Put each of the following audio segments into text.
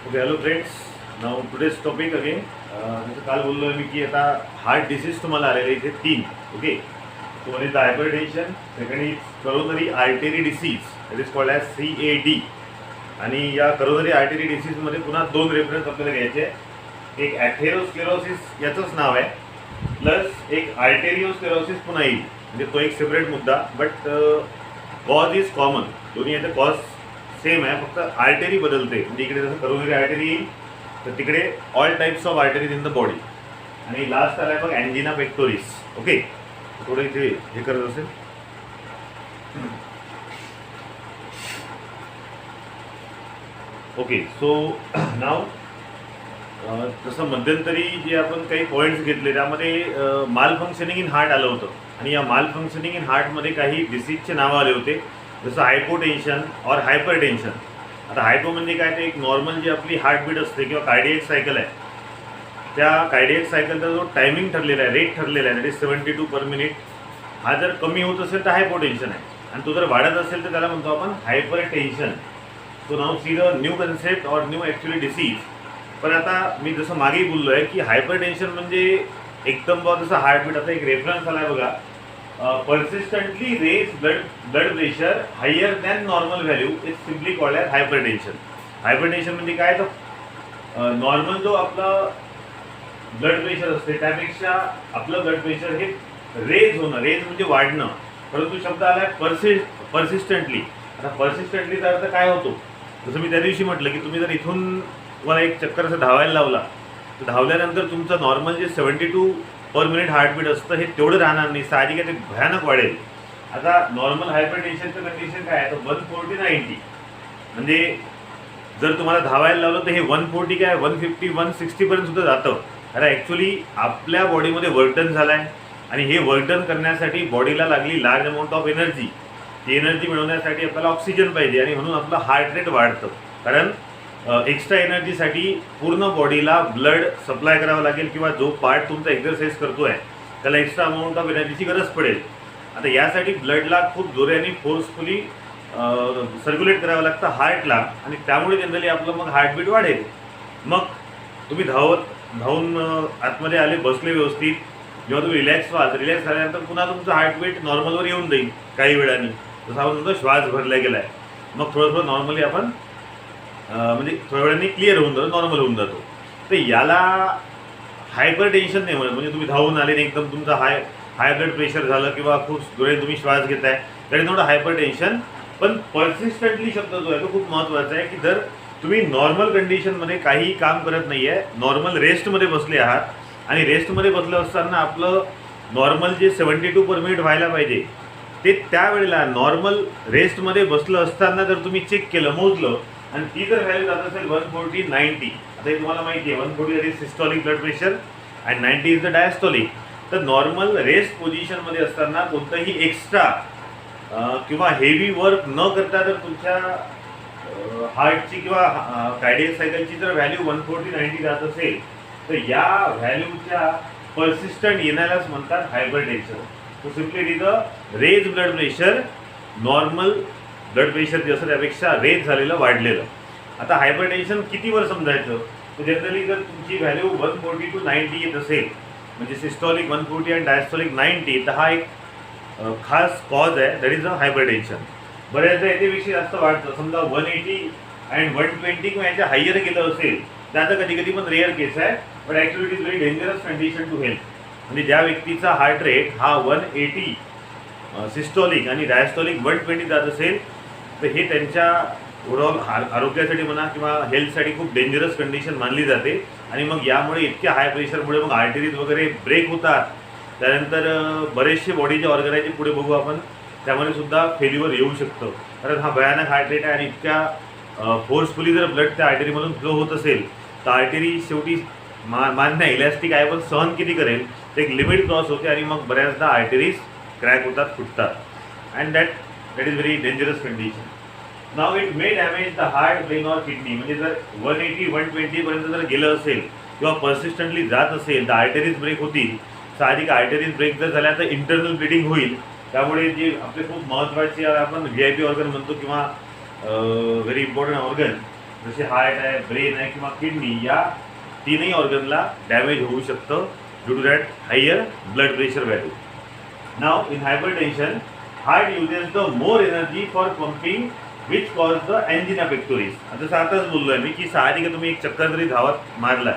Okay, hello friends. Now today's topic again. जसं काल बोललो मी की आता हार्ट डिसीज तुम्हाला आलेले इथे 3. ओके, तो one is the hyper tension, second is coronary artery disease, it is called as CAD. आणि या करोनरी आर्टरी डिसीजमध्ये पुन्हा 2 रेफरन्स आपल्याला घ्यायचे. एक ॲथेरोस्क्लेरोसिस याचंच नाव आहे, प्लस एक आर्टेरिओस्क्लेरोसिस पुन्हा येईल, म्हणजे तो एक सेपरेट मुद्दा. बट कॉज इज कॉमन, दोन्ही याचे कॉज सेम आहे, फक्त आर्टरी बदलते. म्हणजे इकडे जसं करोनरी आर्टरी येईल तर तिकडे all types of arteries in the body. आणि लास्ट आलाय बघ अँजिना पेक्टोरिस. ओके, थोडं इथे हे करत असेल. ओके, सो नाव तसं मध्यंतरी जे आपण काही पॉईंट्स घेतले त्यामध्ये माल फंक्शनिंग इन हार्ट आलं होतं. आणि या माल फंक्शनिंग इन हार्टमध्ये काही डिसीजचे नावं आले होते, जसं हायपोटेन्शन और हायपर टेन्शन. आता हायपो म्हणजे काय, ते एक नॉर्मल जी आपली हार्टबीट असते किंवा कार्डियक सायकल आहे, त्या कार्डियक सायकलचा जो टायमिंग ठरलेला आहे, रेट ठरलेला आहे, दॅट इज 72 पर मिनिट. हा जर कमी होत असेल तर हायपोटेन्शन आहे, आणि तो जर वाढत असेल तर त्याला म्हणतो आपण hyper tension. So now see the new concept और न्यू ॲक्च्युअली डिसीज. पण आता मी जसं मागेही बोललो आहे की हायपर टेन्शन म्हणजे एकदम बहुत जसं हार्टबीट. आता एक रेफरन्स आला आहे बघा, persistently raise blood pressure higher than normal value is simply called as hypertension. Hypertension म्हणजे काय, तर नॉर्मल जो आपला ब्लड प्रेशर असते त्यापेक्षा आपलं ब्लड प्रेशर हे रेज होणं, रेज म्हणजे वाढणं. परंतु शब्द आला आहे परसिस्टंटली. आता परसिस्टंटलीचा अर्थ काय होतो, जसं मी त्या दिवशी म्हटलं की तुम्ही जर इथून मला एक चक्कर असं धावायला लावला तर धावल्यानंतर तुमचं नॉर्मल जे 72 पर मिनिट हार्टबीट असतं हे तेवढं राहणार नाही, साहजिक आहे, ते भयानक वाढेल. आता नॉर्मल हायपरटेन्शनचं कंडिशन काय आहे, तर 140-90. म्हणजे जर तुम्हाला धावायला लावलं तर हे 140 काय 150 160पर्यंत सुद्धा जातं. अरे ॲक्च्युली आपल्या बॉडीमध्ये वर्कडन झालं आहे, आणि हे वर्कडन करण्यासाठी बॉडीला लागली लार्ज अमाऊंट ऑफ एनर्जी. ती एनर्जी मिळवण्यासाठी आपल्याला ऑक्सिजन पाहिजे, आणि म्हणून आपलं हार्ट रेट वाढतं. कारण एक्स्ट्रा एनर्जीसाठी पूर्ण बॉडीला ब्लड सप्लाय करावं लागेल, किंवा जो पार्ट तुमचा एक्झरसाइज करतो आहे त्याला एक्स्ट्रा अमाऊंट ऑफ एनर्जीची गरज पडेल. आता यासाठी ब्लडला खूप जोराने फोर्सफुली सर्क्युलेट करावं लागतं हार्टला, आणि त्यामुळे जनरली आपलं मग हार्टबीट वाढेल. मग तुम्ही धावून आतमध्ये आले, बसले व्यवस्थित, जेव्हा तुम्ही रिलॅक्स व्हाल, रिलॅक्स झाल्यानंतर पुन्हा तुमचं हार्टबीट नॉर्मलवर येऊन जाईल काही वेळाने. जसं आपण म्हणतो श्वास भरला गेला आहे, मग थोडं नॉर्मली आपण म्हणजे थोड्या वेळाने क्लिअर होऊन जातो, नॉर्मल होऊन जातो. तर याला हायपर टेन्शन नाही म्हणत. म्हणजे तुम्ही धावून आले आणि एकदम तुमचं हाय ब्लड प्रेशर झालं, किंवा खूप जोराने तुम्ही श्वास घेताय, तरी थोडं हायपर टेन्शन. पण परसिस्टंटली शब्द जो आहे तो खूप महत्त्वाचा आहे, की जर तुम्ही नॉर्मल कंडिशनमध्ये काही काम करत नाही आहे, नॉर्मल रेस्टमध्ये बसले आहात, आणि रेस्टमध्ये बसलं असताना आपलं नॉर्मल जे 72 पर मिनिट व्हायला पाहिजे ते त्यावेळेला नॉर्मल रेस्टमध्ये बसलं असताना जर तुम्ही चेक केलं, मोजलं, आणि ती जर व्हॅल्यू जात असेल 140-90. आता हे तुम्हाला माहिती आहे 140 is systolic blood pressure and 90 is the diastolic. तर नॉर्मल रेस्ट पोझिशनमध्ये असताना कोणतंही एक्स्ट्रा किंवा हेवी वर्क न करता जर तुमच्या हार्टची किंवा कार्डियक सायकलची जर व्हॅल्यू 140-90 जात असेल तर या व्हॅल्यूच्या परसिस्टंट येण्यालाच म्हणतात hypertension. So simply it is a raise blood pressure, normal blood pressure जे असतं त्यापेक्षा रेज झालेलं वाढलेलं. आता हायपरटेन्शन कितीवर समजायचं, तर जनरली जर तुमची व्हॅल्यू 140-90 येत असेल, म्हणजे सिस्टॉलिक 140 आणि डायस्टॉलिक 90, तर हा एक खास कॉज आहे, दॅट इज अ हायपरटेन्शन. बऱ्याचदा याच्यापेक्षा जास्त वाढतं, समजा 180 अँड 120 किंवा याच्या हायर गेलं असेल तर आता कधी कधी पण रेअर केस आहे, but actually it is very dangerous condition to health. म्हणजे ज्या व्यक्तीचा हार्ट रेट हा 180 सिस्टॉलिक आणि डायस्टॉलिक 120 जात असेल तर हे त्यांच्या ओव्हरऑल आरोग्यासाठी म्हणा किंवा हेल्थसाठी खूप डेंजरस कंडिशन मानली जाते. आणि मग यामुळे इतक्या हाय प्रेशरमुळे मग आर्टरीज वगैरे ब्रेक होतात. त्यानंतर बरेचसे बॉडीचे ऑर्गनायचे पुढे बघू आपण, त्यामध्ये सुद्धा फेल्युअर येऊ शकतं. कारण हा भयानक हार्ट रेट आहे, आणि इतक्या फोर्सफुली जर ब्लड त्या आर्टरीमधून फ्लो होत असेल तर आर्टरी शेवटी मान्य इलॅस्टिक आहे, पण सहन किती करेल, तर एक लिमिट क्रॉस होते, आणि मग बऱ्याचदा आर्टरीज क्रॅक होतात, फुटतात. And that is very dangerous condition. Now it may damage the heart, brain or kidney. म्हणजे जर 180-120 पर्यंत जर गेलं असेल किंवा परसिस्टंटली जात असेल तर आर्टरीज ब्रेक होतील. साहजिक आर्टरीज ब्रेक जर झाल्या तर इंटरनल ब्लिडिंग होईल. त्यामुळे जे आपले खूप महत्त्वाचे आपण VIP ऑर्गन म्हणतो किंवा व्हेरी इम्पॉर्टंट ऑर्गन जसे हार्ट आहे, ब्रेन आहे किंवा किडनी, या तीनही ऑर्गनला डॅमेज होऊ शकतं due to that higher blood pressure value. Now in hypertension heart uses the more energy for pumping which cause the angina pectoris. आता आताच बोललोय मी की साहजिक तुम्ही एक चक्कर जरी धावत मारला,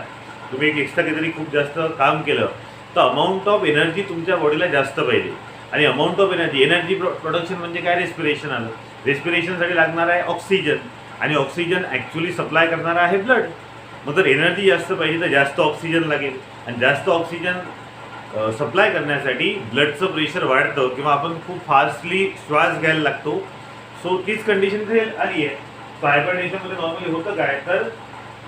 तुम्ही एक एक्स्ट्रा काहीतरी खूप जास्त काम केलं तर अमाऊंट ऑफ एनर्जी तुमच्या बॉडीला जास्त पाहिजे. आणि अमाऊंट ऑफ एनर्जी प्रोडक्शन म्हणजे काय, रेस्पिरेशन आलं. रेस्पिरेशनसाठी लागणार आहे ऑक्सिजन, आणि ऑक्सिजन ॲक्च्युली सप्लाय करणारा आहे ब्लड. मग जर एनर्जी जास्त पाहिजे तर जास्त ऑक्सिजन लागेल, आणि जास्त ऑक्सिजन सप्लाय करण्यासाठी ब्लडचं प्रेशर वाढतं किंवा आपण खूप फास्टली श्वास घ्यायला लागतो. सो तीच कंडिशन इथे आली आहे. सो हायपरटेन्शनमध्ये नॉर्मली होतं काय, तर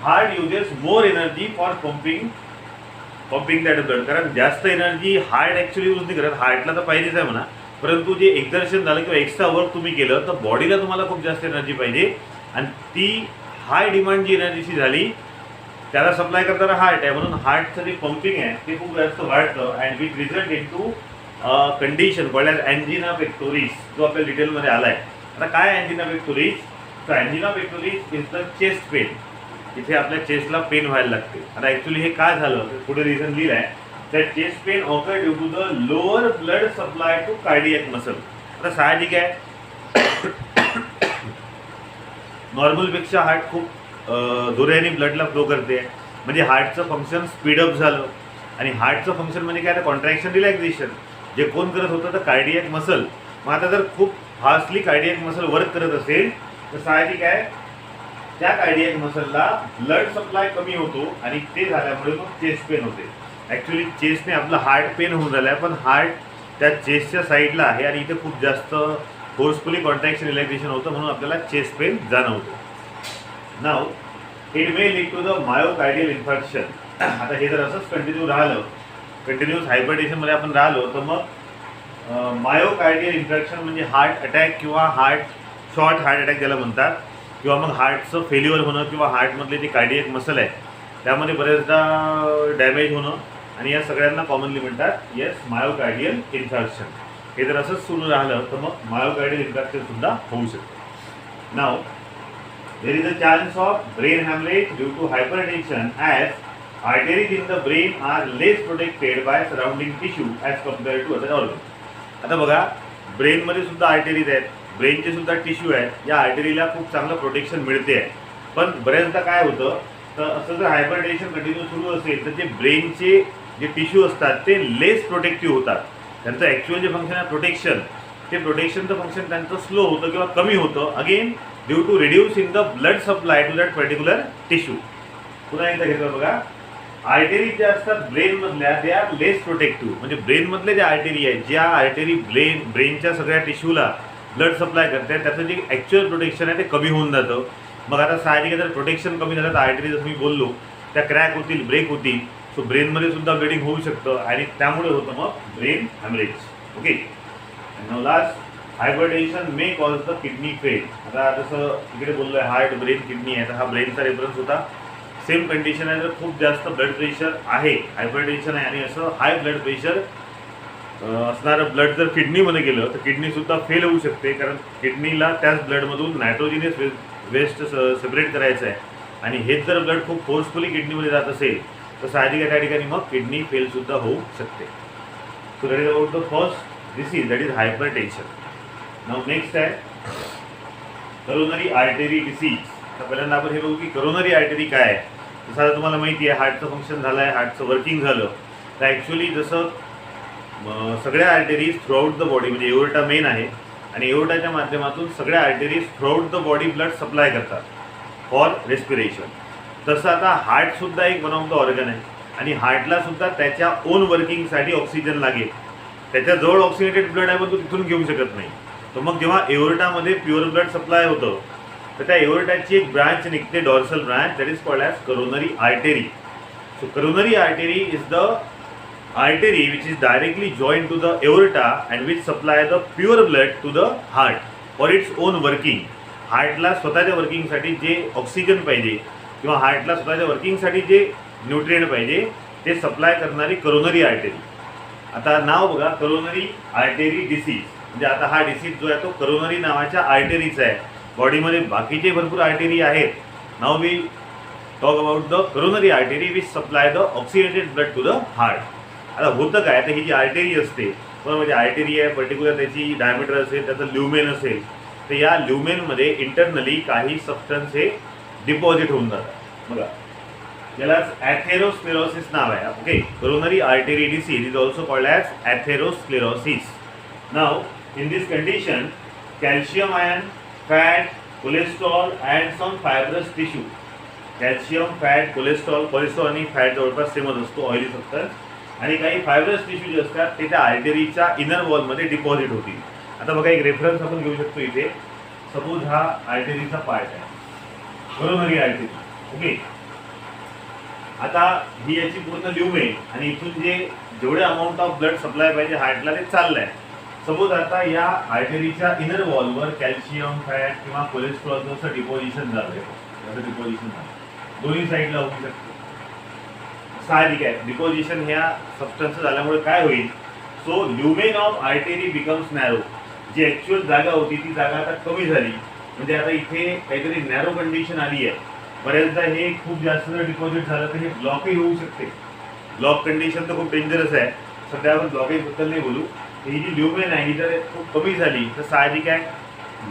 heart uses more energy for pumping that blood. कारण जास्त एनर्जी हार्ट ॲक्च्युली यूज नाही करत, हार्टला तर पाहिजेच आहे म्हणा, परंतु जे एक्झर्शन झालं किंवा एक्स्ट्रा वर्क तुम्ही केलं तर बॉडीला तुम्हाला खूप जास्त एनर्जी पाहिजे, आणि ती हाय डिमांड जी एनर्जीची झाली त्याला सप्लाय करणारा हार्ट आहे. म्हणून हार्टचं जे पंपिंग आहे ते खूप जास्त वाढतं, and which result in to condition called as angina pectoris, जो आपल्या डिटेलमध्ये आला आहे. आता काय अँजिना पेक्टोरिस, तर angina pectoris is the chest pain. इथे आपल्या चेस्टला पेन व्हायला लागते. आता ॲक्च्युली हे काय झालं, पुढे रिझन लिहिलं आहे, that chest pain occur due to the lower blood supply to cardiac muscle. आता साहजिक आहे नॉर्मलपेक्षा हार्ट खूप जोराने ब्लडला फ्लो करते, म्हणजे हार्टचं फंक्शन स्पीडअप झालं. आणि हार्टचं फंक्शन म्हणजे काय, कॉन्ट्रॅक्शन रिलॅक्झेशन जे कोण करत होतं तर कार्डियक मसल. मग आता जर खूप फास्टली कार्डियक मसल वर्क करत असेल तर साहजिक आहे त्या कार्डियक मसलला ब्लड सप्लाय कमी होतो, आणि ते झाल्यामुळे मग चेस्ट पेन होते. ॲक्च्युली चेस्टने आपलं हार्ट पेन होऊन झालं आहे, पण हार्ट त्या चेस्टच्या साईडला आहे आणि इथे खूप जास्त फोर्सफुली कॉन्ट्रॅक्शन रिलॅक्झेशन होतं, म्हणून आपल्याला चेस्ट पेन जाणवतो. Now it may lead to the myocardial infarction. आता हे जर असंच कंटिन्यू राहिलं, कंटिन्यूस हायपरटेन्शनमध्ये आपण राहिलो तर मग मायोकार्डियल इन्फार्क्शन म्हणजे हार्ट अटॅक किंवा शॉर्ट हार्ट अटॅक ज्याला म्हणतात, किंवा मग हार्टचं फेल्युअर होणं, किंवा हार्टमधले जे कार्डियक मसल आहे त्यामध्ये बरेचदा डॅमेज होणं, आणि या सगळ्यांना कॉमनली म्हणतात मायोकार्डियल इन्फार्क्शन. हे जर असंच सुरू राहिलं तर मग मायोकार्डियल इन्फार्क्शनसुद्धा होऊ शकतं. नाव there is a chance of brain hemorrhage due to hypertension as arteries in the brain are less protected by surrounding tissue as compared to other organs. आता बघा, ब्रेनमध्ये सुद्धा आर्टरीज आहेत, ब्रेनचे सुद्धा टिश्यू आहेत, या आर्टरीला खूप चांगलं प्रोटेक्शन मिळते आहे. पण बऱ्याचदा काय होतं, तर असं जर हायपरटेन्शन कंटिन्यू सुरू असेल तर जे ब्रेनचे जे टिश्यू असतात ते लेस प्रोटेक्टिव्ह होतात. त्यांचं ॲक्च्युअल जे फंक्शन आहे प्रोटेक्शन, ते प्रोटेक्शनचं फंक्शन त्यांचं स्लो होतं किंवा कमी होतं, again due to reduce in the blood supply to that particular tissue. पुन्हा एकदा घेतलं बघा, आर्टरी ज्या असतात ब्रेनमधल्या दे आर लेस प्रोटेक्टिव्ह. म्हणजे ब्रेनमधले जे आर्टरी आहेत, ज्या आर्टरी ब्रेनच्या सगळ्या टिश्यूला ब्लड सप्लाय करते, त्याचं जे ॲक्च्युअल प्रोटेक्शन आहे ते कमी होऊन जातं. मग आता साहजिक जर प्रोटेक्शन कमी झालं तर आर्टरी जसं मी बोललो त्या क्रॅक होतील, ब्रेक होतील. सो ब्रेनमध्ये सुद्धा ब्लिडिंग होऊ शकतं, आणि त्यामुळे होतं मग brain haemorrhage. Okay, now last, hypertension may cause the kidney fail. आता जसं इकडे बोललो आहे हार्ट, ब्रेन, किडनी आहे, तर हा ब्रेनचा रेफरन्स होता. सेम कंडिशन आहे, जर खूप जास्त ब्लड प्रेशर आहे, हायपरटेन्शन आहे, आणि असं हाय ब्लड प्रेशर असणारं ब्लड जर किडनीमध्ये गेलं तर किडनीसुद्धा फेल होऊ शकते. कारण किडनीला त्याच ब्लडमधून नायट्रोजिनियस वेस्ट सेपरेट करायचं आहे, आणि हेच जर ब्लड खूप फोर्सफुली किडनीमध्ये जात असेल तर साहजिक त्या ठिकाणी मग किडनी फेलसुद्धा होऊ शकते. So that is about the first disease, that is hypertension. Now next आहे करोनरी आर्टरी डिसीज. आता पहिल्यांदा आपण हे बघू की करोनरी आर्टरी काय आहे. जसं आता तुम्हाला माहिती आहे हार्टचं फंक्शन झालं आहे, हार्टचं वर्किंग झालं, तर ॲक्च्युली जसं सगळ्या आर्टरीज थ्रूआउट द बॉडी, म्हणजे एओर्टा मेन आहे, आणि एओर्टाच्या माध्यमातून सगळ्या arteries throughout the body blood supply करतात फॉर रेस्पिरेशन. तसं आता हार्टसुद्धा एक वन ऑफ द ऑर्गन आहे, आणि हार्टलासुद्धा त्याच्या ओन वर्किंगसाठी ऑक्सिजन लागेल. त्याच्याजवळ ऑक्सिनेटेड ब्लड आहे पण तो तिथून घेऊ शकत नाही. तर मग जेव्हा एओर्टामध्ये प्युअर ब्लड सप्लाय होतं तर त्या एओर्टाची एक ब्रांच निघते, dorsal branch, that is called as coronary artery. So coronary artery is the artery which is directly joined to the aorta and which supply the pure blood to the heart for its own working. हार्टला स्वतःच्या वर्किंगसाठी जे oxygen पाहिजे किंवा हार्टला स्वतःच्या वर्किंगसाठी जे nutrient पाहिजे ते supply करणारी coronary artery. आता नाव बघा, करोनरी आर्टरी डिसीज. म्हणजे आता हा डिसीज जो आहे तो करोनरी नावाच्या आर्टरीचा आहे. बॉडीमध्ये बाकीचे भरपूर आर्टरी आहेत. Now we talk about the coronary artery which supply the oxidated blood to the heart. आता होतं काय, तर ही जी आर्टरी असते, पण म्हणजे आर्टरी आहे पर्टिक्युलर, त्याची डायमीटर असेल, त्याचं ल्युमेन असेल, तर या ल्युमेनमध्ये इंटरनली काही सबस्टन्स हे डिपॉझिट होऊन जातात. बघा, यालाच ॲथेरोस्क्लेरोसिस नाव आहे. Okay, coronary artery disease is also called as atherosclerosis. Now in this condition calcium ion, fat, cholesterol and some fibrous tissue. Calcium, fat, cholesterol आणि फॅट जवळपास सेमच असतो, ऑइली सबस्टन्स, आणि काही फायब्रस टिश्यू जे असतात ते त्या आर्टरीच्या इनर वॉलमध्ये डिपॉझिट होतील. आता बघा, एक रेफरन्स आपण घेऊ शकतो इथे. सपोज हा आर्टरीचा पार्ट आहे, करोनरी आर्टरी. ओके, आता ही याची पूर्ण ल्युमेन आणि इथून जेवढे अमाऊंट ऑफ ब्लड सप्लाय पाहिजे हार्टला ते चाललंय. सपोज आता या आर्टरीच्या इनर वॉलवर कॅल्शियम, फॅट किंवा कोलेस्ट्रॉलचं असं डिपॉझिशन झालंय. असं डिपॉझिशन झालं दोन्ही साईडला होऊ शकतं. साहजिक आहे, डिपॉझिशन ह्या सबस्टन्स झाल्यामुळे काय होईल, so lumen of artery becomes narrow. जी ॲक्च्युअल जागा होती ती जागा आता कमी झाली, म्हणजे आता इथे काहीतरी नॅरो कंडिशन आली आहे. बऱ्याचदा हे खूप जास्त जर डिपॉझिट झालं तर हे ब्लॉकही होऊ शकते. ब्लॉक कंडिशन तर खूप डेंजरस आहे. सध्या आपण ब्लॉकेजबद्दल नाही बोलू. ही जी ल्युमेन आहे ही जर खूप कमी झाली तर साहजिक आहे,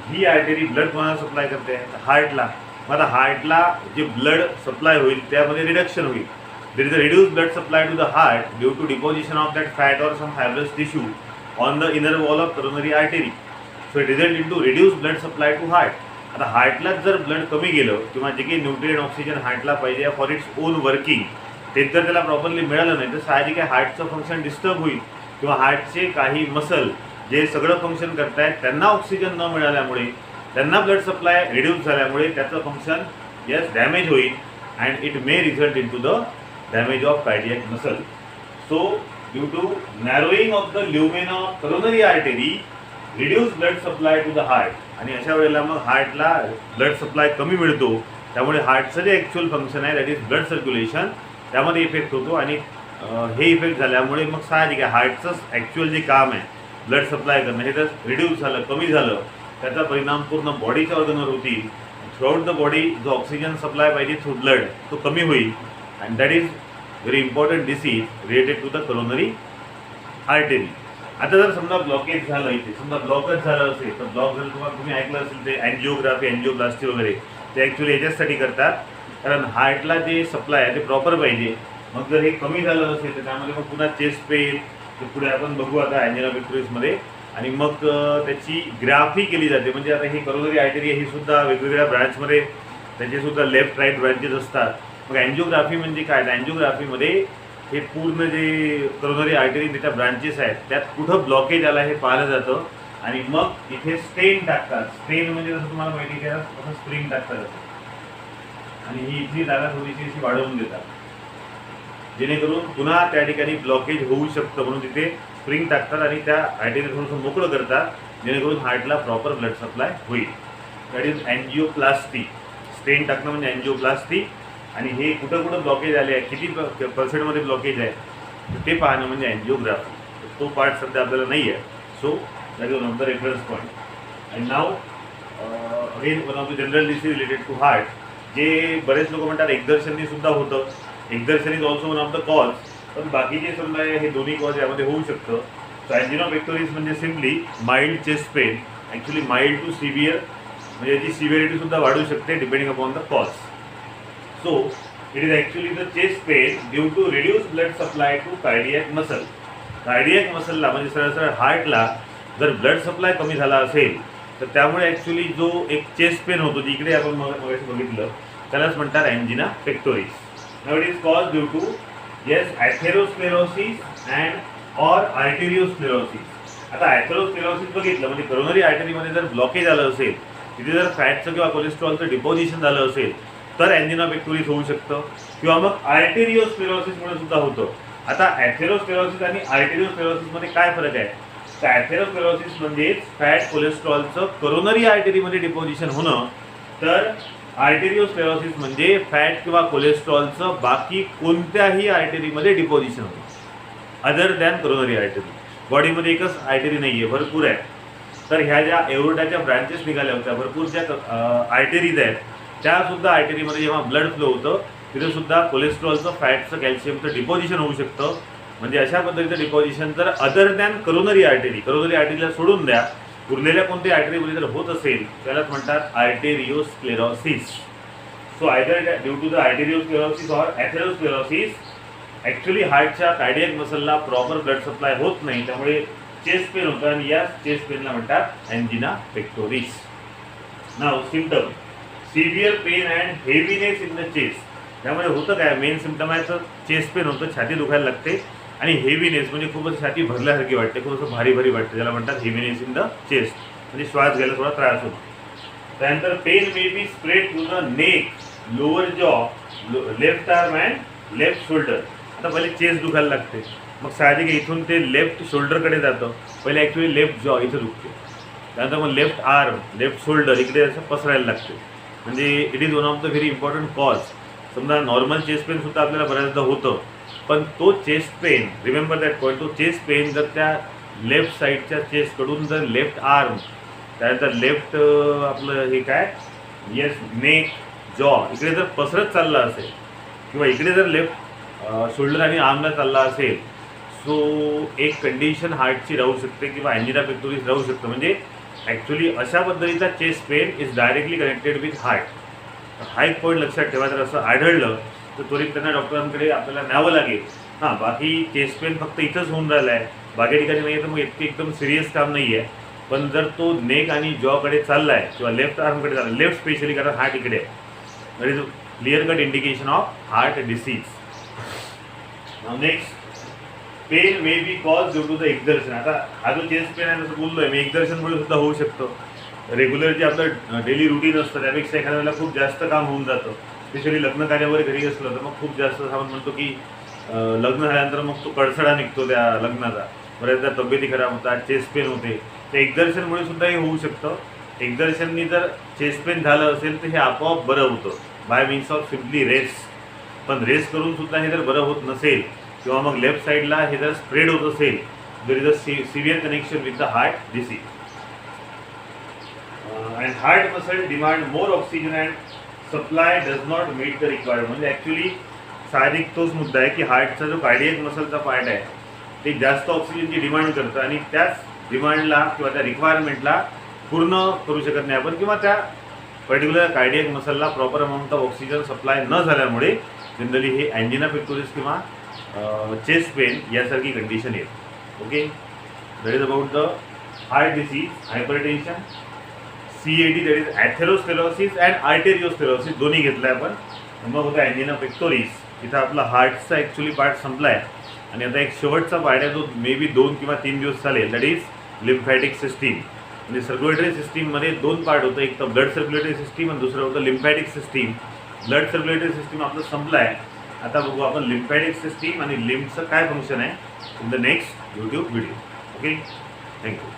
ही आर्टरी ब्लड कोणाला सप्लाय करते, हार्टला. मग आता हार्टला जे ब्लड सप्लाय होईल त्यामध्ये रिडक्शन होईल. There is a reduced blood supply to the heart due to deposition of that fat or some fibrous tissue on the inner wall of coronary artery. So it results into reduced blood supply to heart. आता हार्टलाच जर blood कमी गेलं किंवा जे काही nutrient oxygen हार्टला पाहिजे for its own working ते जर त्याला प्रॉपरली मिळालं नाही तर साहजिक आहे हार्टचं फंक्शन डिस्टर्ब होईल, किंवा हार्टचे काही मसल जे सगळं फंक्शन करतायत त्यांना ऑक्सिजन न मिळाल्यामुळे, त्यांना ब्लड सप्लाय रिड्यूस झाल्यामुळे त्याचं फंक्शन डॅमेज होईल and it may result in to the damage of cardiac muscle. So due to narrowing of the lumen of coronary artery, reduced blood supply to the heart. आणि अशा वेळेला मग हार्टला blood supply कमी मिळतो, त्यामुळे हार्टचं जे actual function आहे that is blood circulation त्यामध्ये इफेक्ट होतो. आणि हे इफेक्ट झाल्यामुळे मग साहजिक आहे हार्टचंच ॲक्च्युअल जे काम आहे ब्लड सप्लाय करणं हे जर रिड्यूस झालं, कमी झालं, त्याचा परिणाम पूर्ण बॉडीच्या ऑर्गनवर होतील. थ्रूआउट द बॉडी जो ऑक्सिजन सप्लाय पाहिजे थ्रू ब्लड तो कमी होईल. And that is very important disease related to the coronary artery. आता जर समजा ब्लॉकेज झालं, इथे समजा ब्लॉकच झालं असेल तर ब्लॉक झालं, तुम्हाला तुम्ही ऐकलं असेल ते अँजिओग्राफी, अँजिओप्लास्टी वगैरे ते ॲक्च्युअली याच्यासाठी करतात, कारण हार्टला जे सप्लाय आहे ते प्रॉपर पाहिजे. मग जर हे कमी झालं असेल तर त्यामध्ये मग पुन्हा चेस्ट पेन, पुढे आपण बघू आता अँजिना पेक्टोरिसमध्ये, आणि मग त्याची ग्राफी केली जाते. म्हणजे आता ही करोनरी आर्टरी ही सुद्धा वेगवेगळ्या ब्रांचमध्ये त्याचेसुद्धा लेफ्ट राईट ब्रांचेस असतात. मग अँजिओग्राफी म्हणजे काय, अँजिओग्राफीमध्ये हे पूर्ण जे करोनरी आर्टरी त्याच्या ब्रांचेस आहेत त्यात कुठं ब्लॉकेज आला हे पाहिलं जातं, आणि मग इथे स्टेन टाकतात. स्टेन म्हणजे जसं तुम्हाला माहिती आहे असं स्प्रिंग टाकतात असं, आणि ही इथली जागा थोडीशी अशी वाढवून देतात जेणेकरून पुन्हा त्या ठिकाणी ब्लॉकेज होऊ शकतं, म्हणून तिथे स्प्रिंग टाकतात आणि त्या आर्टरी थोडंसं मोकळं करतात जेणेकरून हार्टला प्रॉपर ब्लड सप्लाय होईल. That is angioplasty. स्टेन टाकणं म्हणजे अँजिओप्लास्टी. आणि हे कुठं कुठं ब्लॉकेज आले आहे, किती पर्सेंटमध्ये ब्लॉकेज आहे ते पाहणं म्हणजे अँजिओग्राफी. तो पार्ट सध्या आपल्याला नाही आहे. So that is one of the reference point. And now again one of the general disease related to heart, जे बरेच लोक म्हणतात एक्झर्शननी सुद्धा होतं. Exertion is also one of the cause, पण बाकीचे समजा हे दोन्ही कॉज यामध्ये होऊ शकतं. सो अँजिना पेक्टोरिस म्हणजे simply mild chest pain, actually mild to severe, म्हणजे याची सिव्हिअरिटीसुद्धा वाढू शकते depending upon the cause. So it is actually the chest pain due to reduced blood supply to cardiac muscle. Cardiac मसलला म्हणजे सरळ सरळ हार्टला जर ब्लड सप्लाय कमी झाला असेल तर त्यामुळे ॲक्च्युली जो एक चेस्ट पेन होतो जिकडे आपण मगाशी बघितलं त्यालाच म्हणतात angina pectoris. Now it is cause due to atherosclerosis and or arteriosclerosis. आता ॲथेरोस्क्लेरोसिस बघितलं म्हणजे करोनरी आर्टरीमध्ये जर ब्लॉकेज आलं असेल, तिथे जर फॅटचं किंवा कोलेस्ट्रॉलचं डिपॉझिशन झालं असेल तर अँजिना पेक्टोरिस होऊ शकतं, किंवा मग आर्टेरियोस्क्लेरोसिसमुळे सुद्धा होतं. आता ॲथेरोस्क्लेरोसिस आणि आर्टेरियोस्क्लेरोसिसमध्ये काय फरक आहे, तर ॲथेरोस्क्लेरोसिस म्हणजेच फॅट कोलेस्ट्रॉलचं करोनरी आर्टरीमध्ये डिपॉझिशन होणं, तर आर्टेरियोस्क्लेरोसिस म्हणजे फॅट किंवा कोलेस्ट्रॉलचं बाकी कोणत्याही आर्टरीमध्ये डिपॉझिशन होतं अदर दॅन करोनरी आर्टरी. बॉडीमध्ये एकच आर्टरी नाही आहे, भरपूर आहे. तर ह्या ज्या एओर्टाच्या ब्रांचेस निघाल्या होत्या, भरपूर ज्या आर्टरीज आहेत, त्यासुद्धा आर्टरीमध्ये जेव्हा ब्लड फ्लो होतं तिथे सुद्धा कोलेस्ट्रॉलचं, फॅटचं, कॅल्शियमचं डिपॉझिशन होऊ शकतं. म्हणजे अशा पद्धतीचं डिपॉझिशन जर अदर दॅन करोनरी आर्टरीला सोडून द्या, उरलेल्या कोणत्या आर्टरीमध्ये जर होत असेल त्यालाच म्हणतात arteriosclerosis. So either due to the arteriosclerosis or atherosclerosis actually हार्टच्या कार्डियक मसलला प्रॉपर ब्लड सप्लाय होत नाही, त्यामुळे चेस्ट पेन होतं आणि या चेस्ट पेनला म्हणतात angina pectoris. Now symptom severe pain and heaviness in the chest. त्यामुळे होतं काय, मेन सिम्पटम आहे तर चेस्ट पेन होतं, छाती दुखायला लागते आणि हेवीनेस म्हणजे खूपच छाती भरल्यासारखी वाटते, खूप असं भारी भारी वाटते, ज्याला म्हणतात हेवीनेस इन द चेस्ट, म्हणजे श्वास घ्यायला थोडा त्रास होतो. त्यानंतर pain may be spread to the neck, lower jaw, left arm and left shoulder. आता पहिले चेस्ट दुखायला लागते, मग साहजिक इथून ते लेफ्ट शोल्डरकडे जातं. पहिले ॲक्च्युली लेफ्ट जॉ इथं दुखते, त्यानंतर मग लेफ्ट आर्म, लेफ्ट शोल्डर इकडे असं पसरायला लागते. म्हणजे it is one of the very important cause. समजा नॉर्मल चेस्ट पेनसुद्धा आपल्याला बऱ्याचदा होतं, पण तो chest pain, remember that point, तो चेस्ट पेन जर त्या लेफ्ट साईडच्या चेस्टकडून जर लेफ्ट आर्म, त्यानंतर लेफ्ट आपलं हे काय येस नेक, जॉ इकडे जर पसरत चालला असेल किंवा इकडे जर लेफ्ट शोल्डर आणि आर्मला चालला असेल, सो एक कंडिशन हार्टची राहू शकते किंवा एंजिना पेक्टोरिस राहू शकतं. म्हणजे ॲक्च्युली अशा पद्धतीचा chest pain is directly connected with heart. हा एक पॉईंट लक्षात ठेवा, जर असं आढळलं तर त्वरित त्यांना डॉक्टरांकडे आपल्याला न्यावं लागेल. हां, बाकी चेस्ट पेन फक्त इथंच होऊन राहिला आहे, बाकी ठिकाणी नाही आहे, तर मग इतके एकदम सिरियस काम नाही आहे. पण जर तो नेक आणि जॉकडे चालला आहे किंवा लेफ्ट आर्मकडे चालला, लेफ्ट स्पेशली, कारण हार्ट इकडे आहे, that is clear cut indication of heart disease. Next, pain may be cause due to the exertion. आता हा जो चेस्ट पेन आहे जसं बोललो आहे मी, एक्झर्शनमुळे सुद्धा होऊ शकतो. रेग्युलर जे आपलं डेली रुटीन असतं त्यापेक्षा एखाद्या वेळेला खूप जास्त काम होऊन जातं, स्पेशली लग्न कार्यावर घरी असलं तर मग खूप जास्त आपण म्हणतो की लग्न झाल्यानंतर मग तो कडसडा निघतो त्या लग्नाचा, बऱ्याचदा तब्येती खराब होतात, चेस्ट पेन होते. तर एक्झर्शनमुळे सुद्धा हे होऊ शकतं. एक्झर्शननी जर चेस्ट पेन झालं असेल तर हे आपोआप बरं होतं bye means of simply rest. पण रेस्ट करून सुद्धा हे जर बरं होत नसेल किंवा मग लेफ्ट साईडला हे जर स्प्रेड होत असेल, there is a severe connection with the heart disease. And heart muscle demand more oxygen and supply does not meet the required. म्हणजे ॲक्च्युली साहजिक तोच मुद्दा आहे की हार्टचा जो कार्डियक मसलचा पार्ट आहे ते जास्त ऑक्सिजनची डिमांड करतं आणि त्याच डिमांडला किंवा त्या रिक्वायरमेंटला पूर्ण करू शकत नाही आपण, किंवा त्या पर्टिक्युलर कार्डियक मसलला proper amount of oxygen supply न झाल्यामुळे जनरली हे अँजिना पेक्टोरिस किंवा चेस्ट पेन यासारखी कंडिशन येते. Okay, that is about the heart disease, hypertension, CAD, that is atherosclerosis and arteriosclerosis, दोन्ही घेतलं आहे आपण. मग होता अँजिना पेक्टोरिस. इथं आपला हार्टचा ॲक्च्युली पार्ट संपला आहे आणि आता एक शेवटचा पार्ट आहे जो मे बी 2 किंवा 3 दिवस चालेल, दॅट इज लिम्फॅटिक सिस्टीम. म्हणजे सर्क्युलेटरी सिस्टीममध्ये 2 पार्ट होतं, एक तर ब्लड सर्क्युलेटरी सिस्टीम आणि दुसरं होतं lymphatic system. Blood circulatory system आपलं संपलं आहे, आता बघू आपण लिम्फॅटिक सिस्टीम आणि लिम्फचं काय फंक्शन आहे in the next YouTube video. Okay, thank you.